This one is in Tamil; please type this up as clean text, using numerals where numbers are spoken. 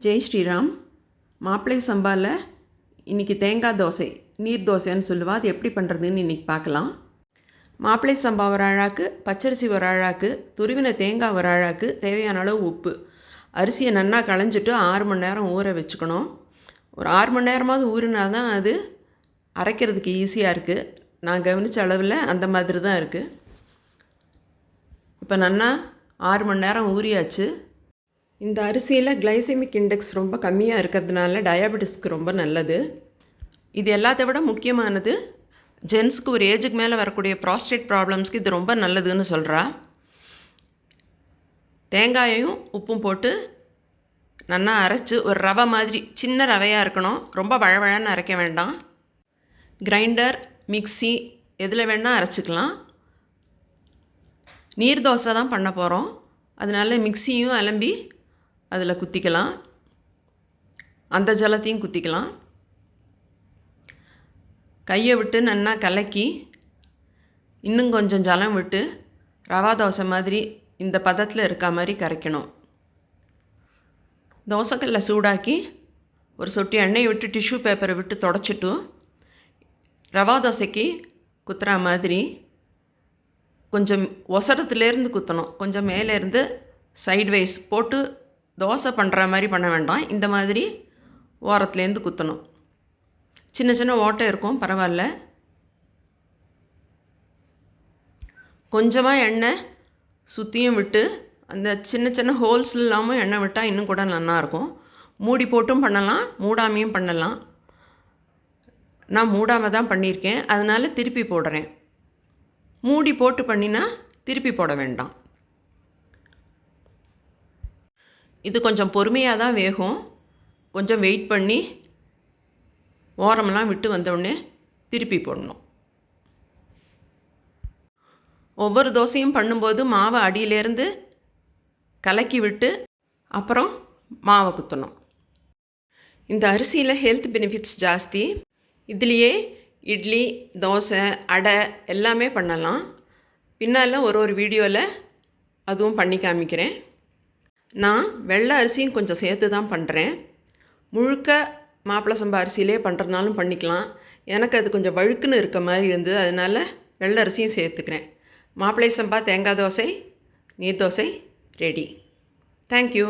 ஜெய் ஸ்ரீராம். மாப்பிள்ளை சம்பாவில் இன்றைக்கி தேங்காய் தோசை, நீர் தோசைன்னு சொல்லுவா. அது எப்படி பண்ணுறதுன்னு இன்றைக்கி பார்க்கலாம். மாப்பிள்ளை சம்பா ஒரு அழாக்கு, பச்சரிசி ஒரு அழாக்கு, துருவின தேங்காய் ஒரு அழாக்கு, தேவையான அளவு உப்பு. அரிசியை நன்னா களைஞ்சிட்டு 6 மணி நேரம் ஊற வச்சுக்கணும். ஒரு 6 மணி நேரமாவது ஊறினா தான் அது அரைக்கிறதுக்கு ஈஸியாக இருக்குது. நான் கவனித்த அளவில் அந்த மாதிரி தான் இருக்குது. இப்போ நன்னா 6 மணி நேரம் ஊறியாச்சு. இந்த அரிசியில் கிளைசெமிக் இண்டெக்ஸ் ரொம்ப கம்மியாக இருக்கிறதுனால டயாபெட்டிஸ்க்கு ரொம்ப நல்லது. இது எல்லாத்த விட முக்கியமானது, ஜென்ஸுக்கு ஒரு ஏஜுக்கு மேலே வரக்கூடிய ப்ராஸ்டேட் ப்ராப்ளம்ஸ்க்கு இது ரொம்ப நல்லதுன்னு சொல்கிறா. தேங்காயையும் உப்பும் போட்டு நல்லா அரைச்சி ஒரு ரவை மாதிரி, சின்ன ரவையாக இருக்கணும், ரொம்ப வழவழன்னு அரைக்க வேண்டாம். கிரைண்டர், மிக்சி எதில் வேணால் அரைச்சிக்கலாம். நீர் தோசை தான் பண்ண போகிறோம், அதனால மிக்சியும் அலம்பி அதில் குத்திக்கலாம், அந்த ஜலத்தையும் குத்திக்கலாம். கையை விட்டு நல்லா கலக்கி இன்னும் கொஞ்சம் ஜலம் விட்டு ரவா தோசை மாதிரி இந்த பதத்தில் இருக்க மாதிரி கரைக்கணும். தோசைக்கல்லை சூடாக்கி ஒரு சொட்டி எண்ணெயை விட்டு டிஷ்யூ பேப்பரை விட்டு தொடச்சிட்டு ரவா தோசைக்கு குத்துற மாதிரி கொஞ்சம் ஒசரத்துலேருந்து குத்தணும். கொஞ்சம் மேலேருந்து சைட்வைஸ் போட்டு தோசை பண்ணுற மாதிரி பண்ண வேண்டாம். இந்த மாதிரி ஓரத்துலேருந்து குத்தணும். சின்ன சின்ன ஓட்டை இருக்கும், பரவாயில்ல. கொஞ்சமாக எண்ணெய் சுற்றியும் விட்டு அந்த சின்ன சின்ன ஹோல்ஸ் இல்லாமல் எண்ணெய் விட்டால் இன்னும் கூட நல்லாயிருக்கும். மூடி போட்டும் பண்ணலாம், மூடாமையும் பண்ணலாம். நான் மூடாமல் தான் பண்ணியிருக்கேன், அதனால் திருப்பி போடுறேன். மூடி போட்டு பண்ணினா திருப்பி போட வேண்டாம். இது கொஞ்சம் பொறுமையாக தான் வேகும். கொஞ்சம் வெயிட் பண்ணி ஓரமெல்லாம் விட்டு வந்தவுடனே திருப்பி போடணும். ஒவ்வொரு தோசையும் பண்ணும்போது மாவை அடியிலேருந்து கலக்கி விட்டு அப்புறம் மாவை குத்தணும். இந்த அரிசியில் ஹெல்த் பெனிஃபிட்ஸ் ஜாஸ்தி. இதுலேயே இட்லி, தோசை, அடை எல்லாமே பண்ணலாம். பின்னால் ஒரு வீடியோவில் அதுவும் பண்ணி காமிக்கிறேன். நான் வெள்ளை அரிசியும் கொஞ்சம் சேர்த்து தான் பண்ணுறேன். முழுக்க மாப்பிள்ளை சம்பா அரிசியிலே பண்ணுறதுனாலும் பண்ணிக்கலாம். எனக்கு அது கொஞ்சம் வழுக்குன்னு இருக்க மாதிரி இருந்தது, அதனால் வெள்ளை அரிசியும் சேர்த்துக்கிறேன். மாப்பிள்ளை சம்பா தேங்காய் தோசை, நீர் தோசை ரெடி. தேங்க்யூ.